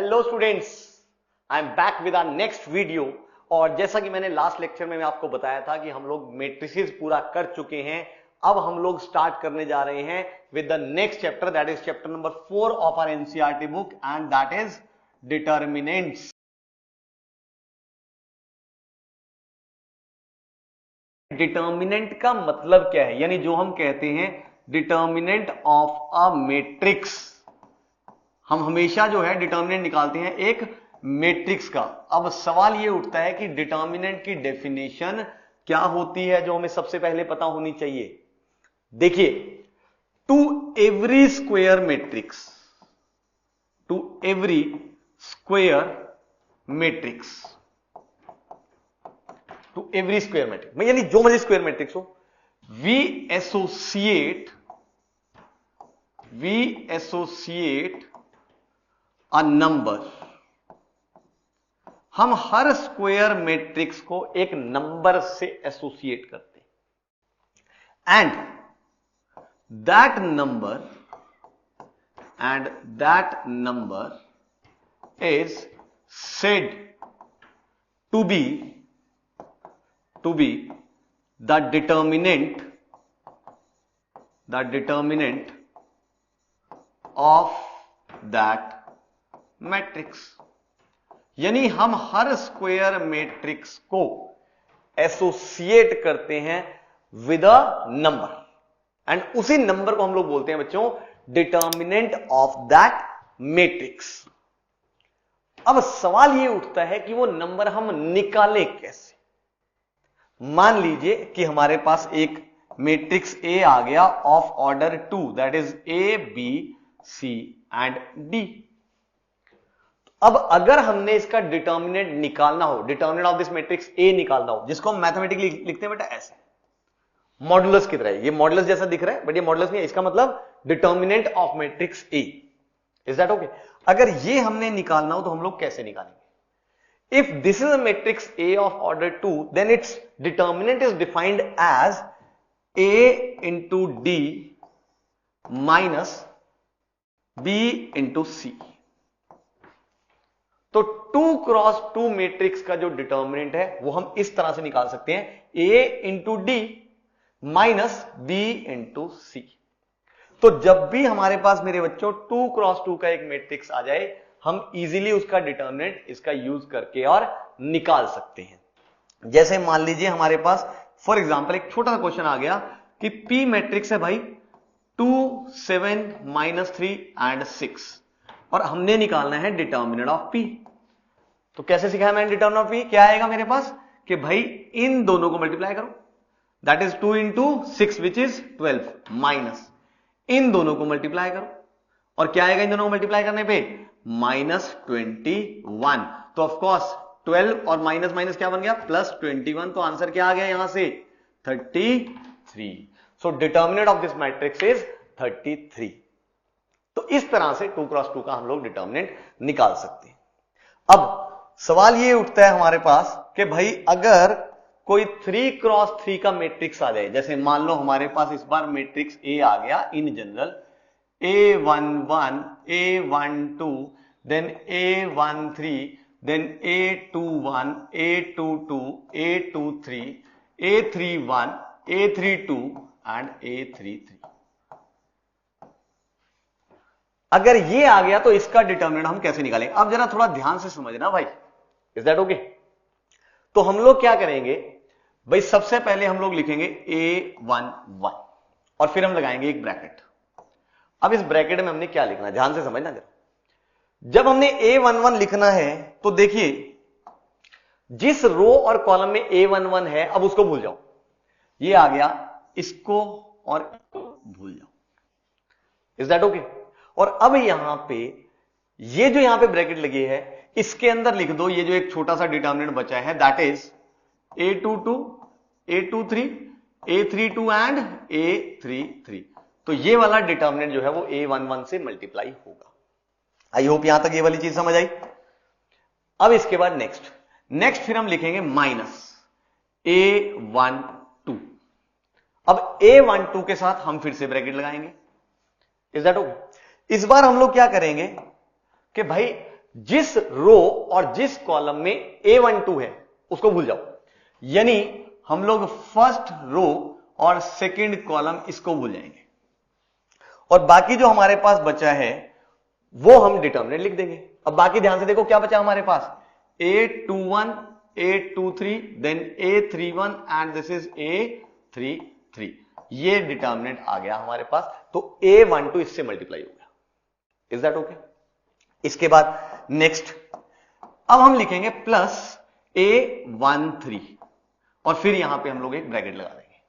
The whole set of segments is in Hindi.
Hello students, I am back with our next video. और जैसा कि मैंने लास्ट लेक्चर में आपको बताया था कि हम लोग मैट्रिसेस पूरा कर चुके हैं। अब हम लोग स्टार्ट करने जा रहे हैं with the next chapter, that is chapter number 4 of our NCERT book and that is determinants. Determinant का मतलब क्या है, यानी जो हम कहते हैं डिटर्मिनेंट ऑफ अ मैट्रिक्स। हम हमेशा जो है डिटर्मिनेंट निकालते हैं एक मैट्रिक्स का। अब सवाल यह उठता है कि डिटर्मिनेंट की डेफिनेशन क्या होती है, जो हमें सबसे पहले पता होनी चाहिए। देखिए, to every square matrix, to every square matrix, to every square matrix यानी जो मर्जी स्क्वायर मैट्रिक्स हो, वी एसोसिएट अ नंबर। हम हर स्क्वायर मैट्रिक्स को एक नंबर से एसोसिएट करते हैं and that number is said to be the determinant of that matrix. यानी हम हर स्क्वायर मैट्रिक्स को एसोसिएट करते हैं विद अ नंबर एंड उसी नंबर को हम लोग बोलते हैं बच्चों डिटर्मिनेंट ऑफ दैट मैट्रिक्स। अब सवाल यह उठता है कि वो नंबर हम निकालें कैसे। मान लीजिए कि हमारे पास एक मैट्रिक्स ए आ गया of order 2, that is A B C and D. अब अगर हमने इसका डिटर्मिनेंट निकालना हो, determinant of this matrix A निकालना हो, जिसको हम मैथमेटिकली लिखते हैं बेटा ऐसे, मॉडुलस की तरह। ये मॉडुलस जैसा दिख रहा है बट ये मॉडुलस नहीं है, इसका मतलब determinant of matrix A. Is that okay? अगर ये हमने निकालना हो तो हम लोग कैसे निकालेंगे? If this is a matrix a of order 2, then its determinant is defined as a into d minus b into c. तो 2 क्रॉस 2 मैट्रिक्स का जो डिटर्मिनेंट है वो हम इस तरह से निकाल सकते हैं, a into d minus b into c. तो जब भी हमारे पास मेरे बच्चों 2 क्रॉस 2 का एक मैट्रिक्स आ जाए, हम इजीली उसका डिटर्मिनेंट इसका यूज करके और निकाल सकते हैं। जैसे मान लीजिए हमारे पास फॉर एग्जांपल एक छोटा सा क्वेश्चन आ गया कि पी मैट्रिक्स है भाई 2 7 -3 एंड 6 और हमने निकालना है डिटर्मिनेंट ऑफ पी। तो कैसे सिखाया मैंने डिटर्मिनेंट ऑफ पी? क्या आएगा मेरे पास कि भाई इन दोनों को मल्टीप्लाई करो, that is 2 into 6 which is 12 minus इन दोनों को मल्टीप्लाई करो और क्या आएगा इन दोनों को मल्टीप्लाई करने पे? -21। तो ऑफकोर्स 12 और माइनस माइनस क्या बन गया? +21। तो आंसर क्या आ गया यहां से? 33। So determinant of this matrix is 33। तो इस तरह से 2 क्रॉस 2 का हम लोग डिटर्मिनेंट निकाल सकते हैं। अब सवाल ये उठता है हमारे पास कि भाई अगर कोई 3 क्रॉस 3 का मैट्रिक्स आ जाए, जैसे मान लो हमारे पास इस बार मैट्रिक्स ए आ गया in general, A11 A12 then A13 then A21 A22 A23 A31 A32 and A33। अगर ये आ गया तो इसका डिटर्मिनेंट हम कैसे निकालेंगे? अब जरा थोड़ा ध्यान से समझना भाई, इज दैट ओके? तो हम लोग क्या करेंगे भाई, सबसे पहले हम लोग लिखेंगे A11 और फिर हम लगाएंगे एक ब्रैकेट। अब इस ब्रैकेट में हमने क्या लिखना है, ध्यान से समझना जरा। जब हमने A11 लिखना है तो देखिए जिस रो और कॉलम में A11 है, अब उसको भूल जाओ, ये आ गया, इसको और भूल जाओ। Is that okay? और अब यहां पे ये जो यहां पे ब्रैकेट लगी है इसके अंदर लिख दो ये जो एक छोटा सा डिटर्मिनेंट बचा है, that is A22 A23 A32 and A33। तो ये वाला डिटर्मिनेंट जो है वो A11 से मल्टीप्लाई होगा। आई होप यहां तक ये वाली चीज समझ आई। अब इसके बाद नेक्स्ट फिर हम लिखेंगे माइनस A12। अब A12 के साथ हम फिर से ब्रैकेट लगाएंगे। Is that okay? इस बार हम लोग क्या करेंगे कि भाई जिस रो और जिस कॉलम में A12 है उसको भूल जाओ, यानी हम लोग फर्स्ट रो और सेकंड कॉलम इसको भूल जाएंगे और बाकी जो हमारे पास बचा है वो हम डिटर्मिनेंट लिख देंगे। अब बाकी ध्यान से देखो क्या बचा हमारे पास, A21, A23, then A31 and this is A33। ये डिटर्मिनेंट आ गया हमारे पास, तो A12 इससे मल्टीप्लाई हो गया। Is that okay? इसके बाद नेक्स्ट अब हम लिखेंगे प्लस A13 और फिर यहां पे हम लोग एक ब्रैकेट लगा देंगे।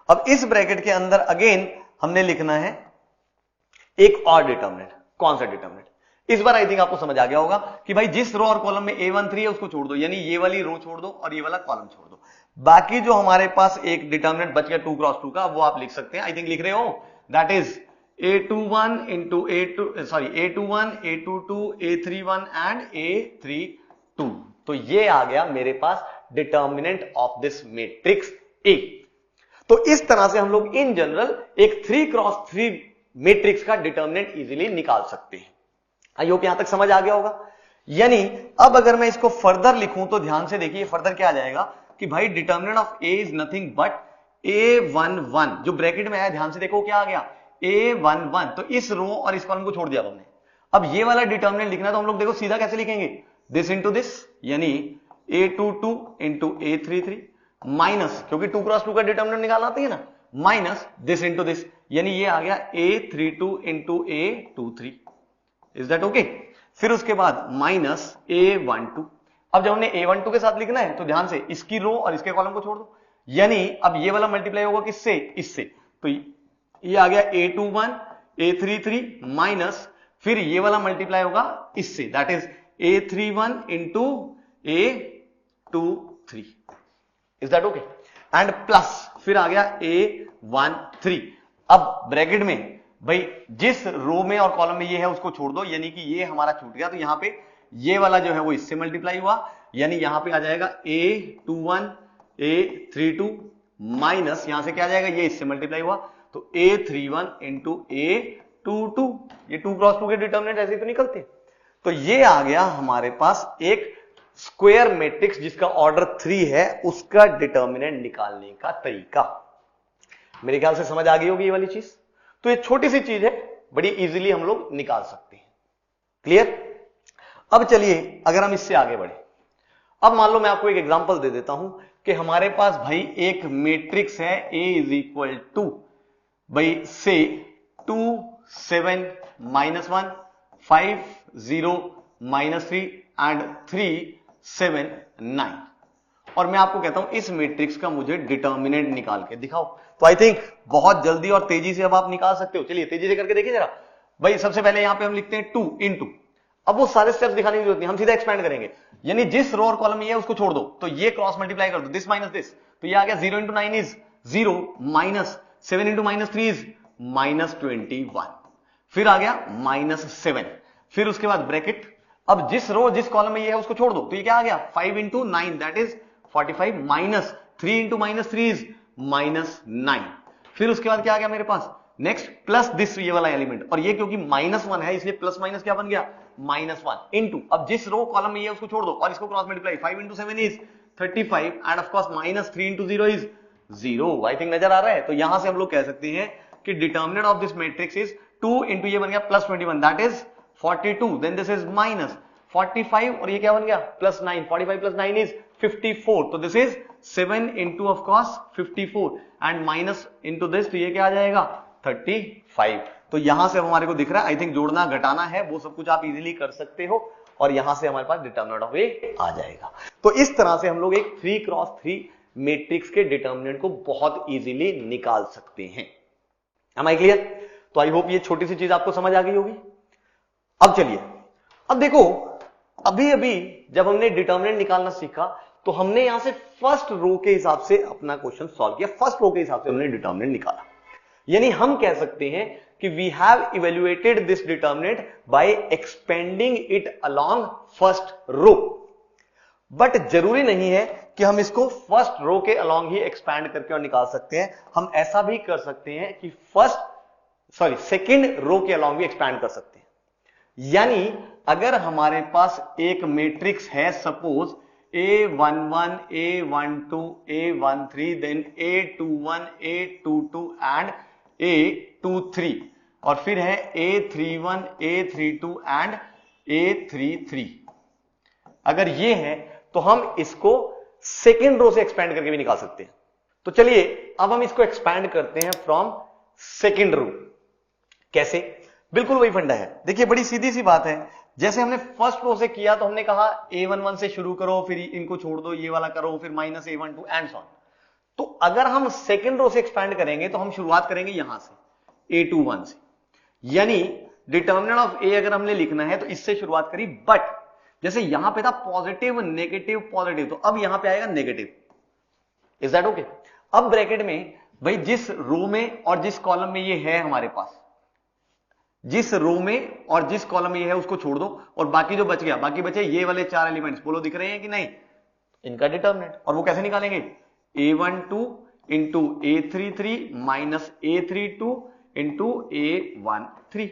अब इस ब्रैकेट के अंदर अगेन हमने लिखना है एक और डिटर्मिनेंट। कौन सा डिटर्मिनेंट? इस बार आई थिंक आपको समझ आ गया होगा कि भाई जिस रो और कॉलम में A13 है उसको छोड़ दो, यानी ये वाली रो छोड़ दो और ये वाला कॉलम छोड़ दो। बाकी जो हमारे पास एक डिटर्मिनेंट बच गया 2 क्रॉस 2 का, वो आप लिख सकते हैं, आई थिंक लिख रहे हो, that is A21 into A21, A22, A31 and A32। तो ये आ गया मेरे पास determinant of this matrix A। तो इस तरह से हम लोग इन जनरल एक 3 क्रॉस 3 मैट्रिक्स का डिटर्मिनेंट इजीली निकाल सकते हैं। आई होप यहां तक समझ आ गया होगा। यानी अब अगर मैं इसको फर्दर लिखूं तो ध्यान से देखिए फर्दर क्या आ जाएगा कि भाई determinant of A is nothing but A11, जो ब्रैकेट में आया ध्यान से देखो क्या आ गया, A11। तो इस रो और इस कॉलम को छोड़ दिया हमने। अब ये वाला डिटर्मिनेंट लिखना है तो हम लोग देखो सीधा कैसे लिखेंगे, दिस इंटू दिस, यानी A22 इंटू A33 माइनस, क्योंकि 2 क्रॉस 2 का डिटर्मिनेंट निकालना आती है ना, माइनस दिस इंटू दिस, यानी ये आ गया A32 into A23। Is that okay? फिर उसके बाद माइनस A12। अब जब हमने A12 के साथ लिखना है तो ध्यान से इसकी रो और इसके कॉलम को छोड़ दो, यानी अब ये वाला मल्टीप्लाई होगा किससे, इससे, तो ये आ गया A21 A33 माइनस, फिर ये वाला मल्टीप्लाई होगा इससे, that is A31 into A23। Is that okay? And plus फिर आ गया A13। अब ब्रैकेट में भाई जिस रो में और कॉलम में ये है उसको छोड़ दो, यानी कि ये हमारा छूट गया, तो यहां पे ये वाला जो है वो इससे मल्टीप्लाई हुआ, यानी यहां पे आ जाएगा A21 A32 माइनस, यहां से क्या आ जाएगा, ये इससे मल्टीप्लाई हुआ, तो A31 इंटू A22। ये 2 क्रॉस 2 के डिटर्मिनेंट ऐसे ही तो निकलते। तो ये आ गया हमारे पास एक स्क्वायर मैट्रिक्स जिसका ऑर्डर 3 है, उसका डिटर्मिनेंट निकालने का तरीका। मेरे ख्याल से समझ आ गई होगी ये वाली चीज। तो ये छोटी सी चीज है, बड़ी इजीली हम लोग निकाल सकते हैं। क्लियर? अब चलिए अगर हम इससे आगे बढ़े, अब मान लो मैं आपको एक एग्जांपल दे देता हूं कि हमारे पास भाई एक मैट्रिक्स है A इज इक्वल टू भाई से 2 7 -1 5 0 -3 एंड 3 7 9, और मैं आपको कहता हूं इस मैट्रिक्स का मुझे डिटर्मिनेंट निकाल के दिखाओ। तो आई थिंक बहुत जल्दी और तेजी से अब आप निकाल सकते हो। चलिए तेजी से करके देखिए जरा। भाई सबसे पहले यहां पे हम लिखते हैं 2 इंटू, अब वो सारे स्टेप्स दिखाने की जरूरत नहीं, हम सीधा एक्सपेंड करेंगे, यानी जिस रो और कॉलम में ये है उसको छोड़ दो, तो ये क्रॉस मल्टीप्लाई कर दो, दिस माइनस दिस, तो ये आ गया 0 into 9 is 0 minus 7 into -3 is -21, फिर आ गया -7, फिर उसके बाद ब्रैकेट, अब जिस रो जिस कॉलम में ये है उसको छोड़ दो, तो ये क्या आ गया 5 into 9 that is 45 minus 3 into -3 is -9, फिर उसके बाद क्या आ गया मेरे पास नेक्स्ट प्लस दिस, ये वाला एलिमेंट, और ये क्योंकि -1 है इसलिए प्लस माइनस क्या बन गया -1 इंटू, अब जिस रो कॉलम में ये है उसको छोड़ दो और इसको cross multiply, 5 into 7 is 35 end of course -3 into 0 is 0। I think नजर आ रहा है। तो यहां से हम लोग कह सकते हैं कि determinant of this matrix is 2 into ये बन गया +21 that is 42, then this is -45 और ये क्या बन गया +9, 45 + 9 इज 54, तो this is 7 into of course 54 and minus into this, तो ये क्या आ जाएगा 35। तो यहां से हमारे को दिख रहा है, आई थिंक जोड़ना घटाना है वो सब कुछ आप इजीली कर सकते हो, और यहां से हमारे पास डिटर्मिनेंट ऑफ ए आ जाएगा। तो इस तरह से हम लोग एक 3x3 मैट्रिक्स के डिटर्मिनेंट को बहुत इजीली निकाल सकते हैं। Am I clear? तो आई होप ये छोटी सी चीज आपको समझ आ गई होगी। अब चलिए, अब देखो अभी अभी जब हमने डिटर्मिनेंट निकालना सीखा तो हमने यहां से फर्स्ट रो के हिसाब से अपना क्वेश्चन सॉल्व किया, फर्स्ट रो के हिसाब से हमने डिटर्मिनेंट निकाला, यानी हम कह सकते हैं कि we have evaluated this determinant by expanding it along first row. But जरूरी नहीं है कि हम इसको फर्स्ट रो के अलोंग ही एक्सपैंड करके और निकाल सकते हैं, हम ऐसा भी कर सकते हैं कि सेकंड रो के अलोंग भी एक्सपैंड कर सकते हैं। यानी अगर हमारे पास एक मैट्रिक्स है suppose A11, A12, A13, then A21, A22 and A23 और फिर है A31, A32 एंड A33। अगर ये है तो हम इसको सेकेंड रो से एक्सपैंड करके भी निकाल सकते हैं। तो चलिए अब हम इसको एक्सपैंड करते हैं फ्रॉम सेकेंड रो। कैसे? बिल्कुल वही फंडा है। देखिए बड़ी सीधी सी बात है, जैसे हमने फर्स्ट रो से किया तो हमने कहा A11 से शुरू करो, फिर इनको छोड़ दो, ये वाला करो, फिर minus A12 and so on. तो अगर हम सेकेंड रो से एक्सपैंड करेंगे तो हम शुरुआत करेंगे यहां से A21 से, यानी डिटर्मिनेंट ऑफ A अगर हमने लिखना है तो इससे शुरुआत करी, बट जैसे यहां पे था पॉजिटिव नेगेटिव पॉजिटिव, तो अब यहां पे आएगा नेगेटिव। Is that okay? अब ब्रैकेट में भाई जिस रो में और जिस कॉलम में ये है हमारे पास, जिस रो में और जिस कॉलम में ये है उसको छोड़ दो और बाकी जो बच गया, बाकी बचे ये वाले चार एलिमेंट्स, बोलो दिख रहे हैं कि नहीं? इनका डिटर्मिनेंट। और वो कैसे निकालेंगे? A12 into A33 minus A32 into A13।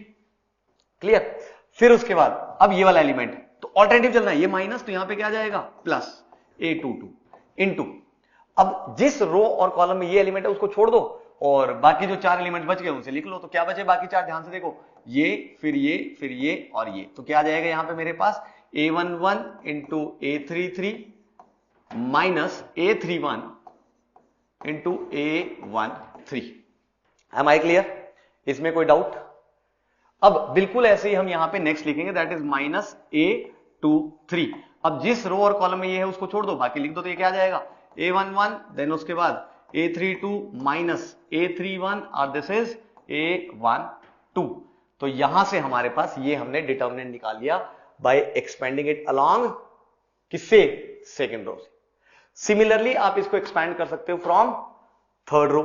Clear? फिर उसके बाद अब ये वाला एलिमेंट, तो ऑल्टरनेटिव चलना है, ये माइनस तो यहां पे क्या आ जाएगा प्लस A22 इंटू, अब जिस रो और कॉलम में ये एलिमेंट है उसको छोड़ दो और बाकी जो चार एलिमेंट बच गए उनसे लिख लो। तो क्या बचे बाकी चार? ध्यान से देखो, ये फिर ये फिर ये और ये, तो क्या आ जाएगा यहां पे मेरे पास A11 into A33 minus A31 into A13। Am I clear? इसमें कोई डाउट? अब बिल्कुल ऐसे ही हम यहां पे नेक्स्ट लिखेंगे, दैट इज माइनस A23। अब जिस रो और कॉलम में ये है उसको छोड़ दो, बाकी लिख दो, तो ये क्या आ जाएगा A11, देन उसके बाद A32 माइनस A31 और दिस इज A12। तो यहां से हमारे पास ये हमने डिटर्मिनेंट निकाल लिया बाय एक्सपेंडिंग इट अलोंग किससे? सेकेंड रो से। सिमिलरली आप इसको एक्सपैंड कर सकते हो फ्रॉम थर्ड रो,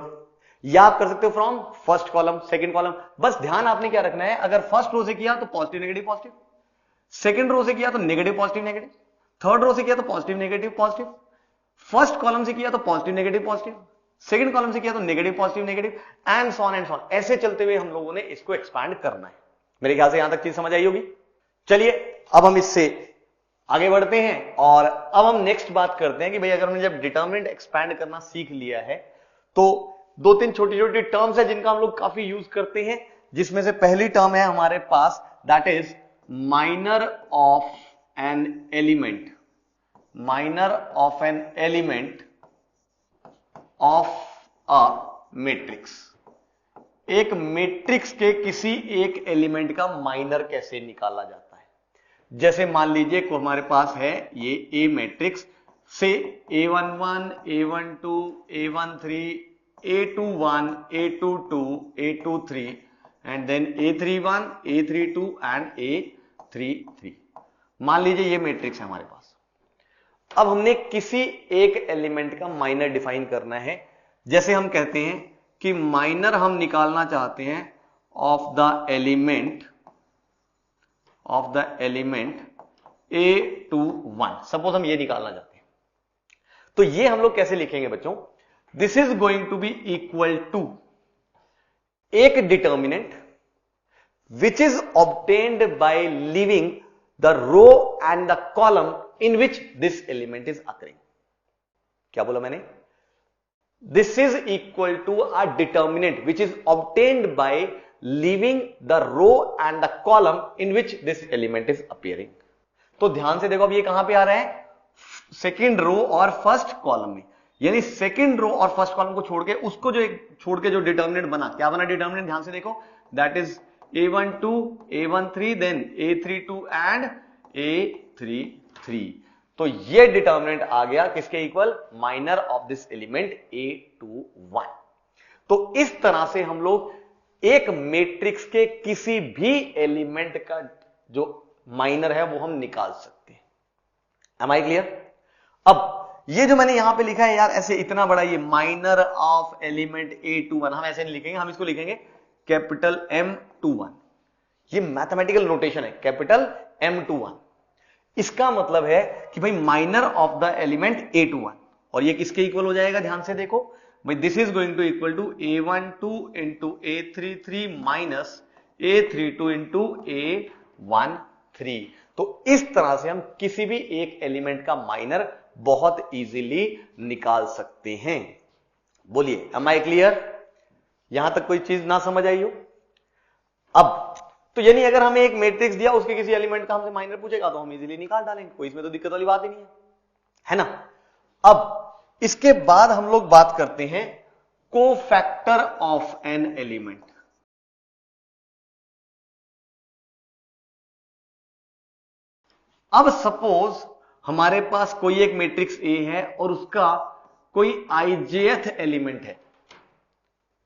या आप कर सकते हो from first column second column. बस ध्यान आपने क्या रखना है, अगर फर्स्ट रो से किया तो positive negative positive, second row से किया तो negative positive negative, third row से किया तो positive negative positive, first column से किया तो positive negative positive, second column से किया तो negative positive negative, and so on and so on. ऐसे चलते हुए हम लोगों ने इसको एक्सपैंड करना है। मेरे ख्याल से यहां तक चीज समझ आई होगी। चलिए अब हम इससे आगे बढ़ते हैं और अब हम नेक्स्ट बात करते हैं कि भाई अगर हमने जब डिटर्मिनेंट एक्सपैंड करना सीख लिया है तो दो तीन छोटी छोटी टर्म्स है जिनका हम लोग काफी यूज करते हैं, जिसमें से पहली टर्म है हमारे पास that is minor of an element, minor of an element of a matrix. एक मैट्रिक्स के किसी एक एलिमेंट का माइनर कैसे निकाला जाता है? जैसे मान लीजिए को हमारे पास है ये ए मैट्रिक्स से A11, A12, A13, A21, A22, A23 and then A31, A32 and A33। मान लीजिए ये मैट्रिक्स है हमारे पास। अब हमने किसी एक एलिमेंट का माइनर डिफाइन करना है। जैसे हम कहते हैं कि माइनर हम निकालना चाहते हैं of the element A21, suppose हम ये निकालना चाहते हैं, तो ये हम लोग कैसे लिखेंगे बच्चों? This is going to be equal to एक determinant which is obtained by leaving the row and the column in which this element is occurring. क्या बोला मैंने? This is equal to a determinant which is obtained by leaving the row and the column in which this element is appearing. तो ध्यान से देखो अब ये कहां पे आ रहा है? सेकेंड रो और फर्स्ट कॉलम में, यानी सेकेंड रो और फर्स्ट कॉलम को छोड़ के उसको जो एक छोड़ के जो डिटर्मिनेंट बना, क्या बना डिटर्मिनेंट? ध्यान से देखो, that is A12, A13, then A32 and A33। तो ये डिटर्मिनेंट आ गया किसके equal? Minor of this element A21। तो इस तरह से हम लोग एक मैट्रिक्स के किसी भी एलिमेंट का जो माइनर है वो हम निकाल सकते हैं। Am I clear? अब ये जो मैंने यहां पे लिखा है यार, ऐसे इतना बड़ा ये माइनर ऑफ एलिमेंट A21, हम ऐसे नहीं लिखेंगे, हम इसको लिखेंगे कैपिटल M21। ये मैथमेटिकल नोटेशन है, कैपिटल M21। इसका मतलब है कि भाई minor of the element A21, और ये किसके इक्वल हो जाएगा? ध्यान से देखो भाई, this is going to equal to A12 into A33 minus A32 into A13। तो इस तरह से हम किसी भी एक एलिमेंट का माइनर बहुत इजीली निकाल सकते हैं। बोलिए, एम आई क्लियर? यहां तक कोई चीज ना समझ आई हो? अब तो यानी अगर हमें एक मैट्रिक्स दिया, उसके किसी एलिमेंट का हमसे माइनर पूछेगा तो हम इजीली निकाल डालेंगे, कोई इसमें तो दिक्कत वाली बात ही नहीं है ना? अब इसके बाद हम लोग बात करते हैं कोफैक्टर ऑफ एन एलिमेंट। अब सपोज हमारे पास कोई एक मैट्रिक्स ए है और उसका कोई ijth एलिमेंट है,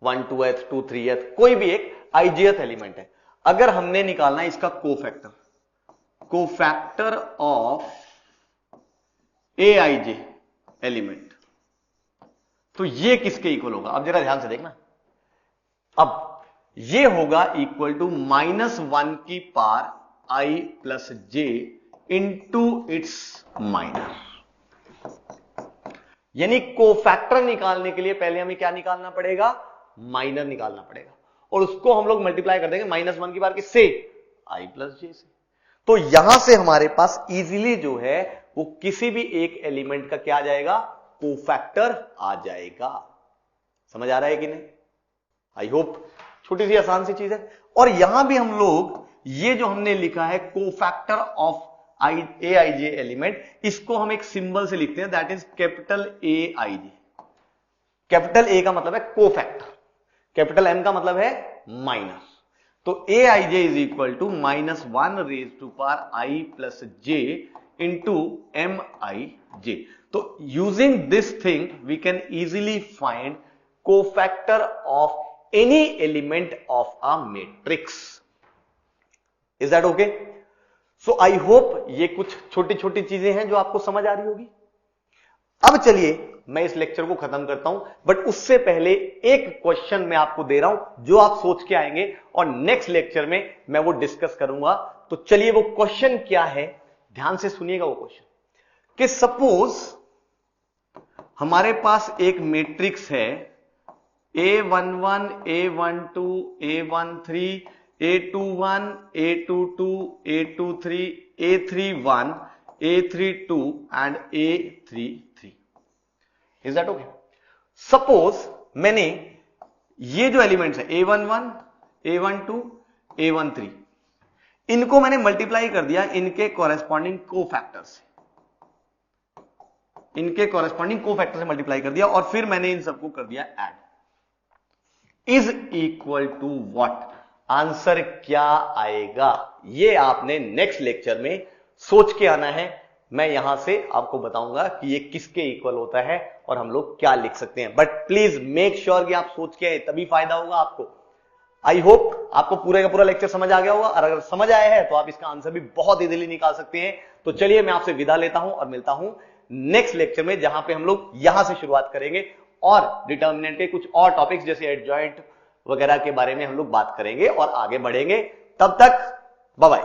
1 2th 2 3th, कोई भी एक ijth एलिमेंट है। अगर हमने निकालना है इसका कोफैक्टर ऑफ aij एलिमेंट, तो ये किसके इक्वल होगा? अब जरा ध्यान से देखना। अब ये होगा इक्वल टू -1 की power i plus j into its minor. यानी कोफैक्टर निकालने के लिए पहले हमें क्या निकालना पड़ेगा? माइनर निकालना पड़ेगा, और उसको हम लोग मल्टीप्लाई कर देंगे -1 की पावर किससे? i प्लस j से। तो यहां से हमारे पास इजीली जो है वो किसी भी एक एलिमेंट का क्या आ जाएगा? कोफैक्टर आ जाएगा। समझ आ रहा है कि नहीं? आई होप छोटी सी आसान सी चीज है। और यहां भी हम लोग ये जो हमने लिखा है कोफैक्टर ऑफ aij एलिमेंट, इसको हम एक सिंबल से लिखते हैं, that is capital aij। Capital A का मतलब है कोफैक्टर, कैपिटल एम का मतलब है माइनस। तो aij is equal to -1 raise to power i plus j into mij। तो using this thing we can easily find cofactor of any element of a matrix. Is that okay? So I hope ये कुछ छोटी छोटी चीजें हैं जो आपको समझ आ रही होगी। अब चलिए मैं इस लेक्चर को खत्म करता हूं, बट उससे पहले एक क्वेश्चन मैं आपको दे रहा हूं जो आप सोच के आएंगे और नेक्स्ट लेक्चर में मैं वो डिस्कस करूंगा। तो चलिए वो क्वेश्चन क्या है, ध्यान से सुनिएगा वो क्वेश्चन। कि सपोज हमारे पास एक मैट्रिक्स है A11 A12 A13 A21 A22 A23 A31 A32 and A33। Is that okay? Suppose मैंने ये जो एलिमेंट्स है A11 A12 A13, इनको मैंने मल्टीप्लाई कर दिया इनके कॉरेस्पॉन्डिंग कोफैक्टर से, इनके कॉरेस्पॉन्डिंग कोफैक्टर से मल्टीप्लाई कर दिया, और फिर मैंने इन सबको कर दिया add. Is equal to what? Answer क्या आएगा ये आपने नेक्स्ट लेक्चर में सोच के आना है। मैं यहां से आपको बताऊंगा कि ये किसके इक्वल होता है और हम लोग क्या लिख सकते हैं। बट प्लीज मेक श्योर कि आप सोच के आए, तभी फायदा होगा आपको। आई होप आपको पूरे का पूरा लेक्चर समझ आ गया होगा, और अगर समझ आया है तो आप इसका आंसर भी बहुत इजीली निकाल सकते हैं। तो चलिए मैं आपसे विदा लेता हूं और मिलता हूं नेक्स्ट लेक्चर में, जहां पे हम लोग यहां से शुरुआत करेंगे और डिटर्मिनेंट के कुछ और टॉपिक्स जैसे एडजॉइंट वगैरह के बारे में हम लोग बात करेंगे और आगे बढ़ेंगे। तब तक बाय बाय।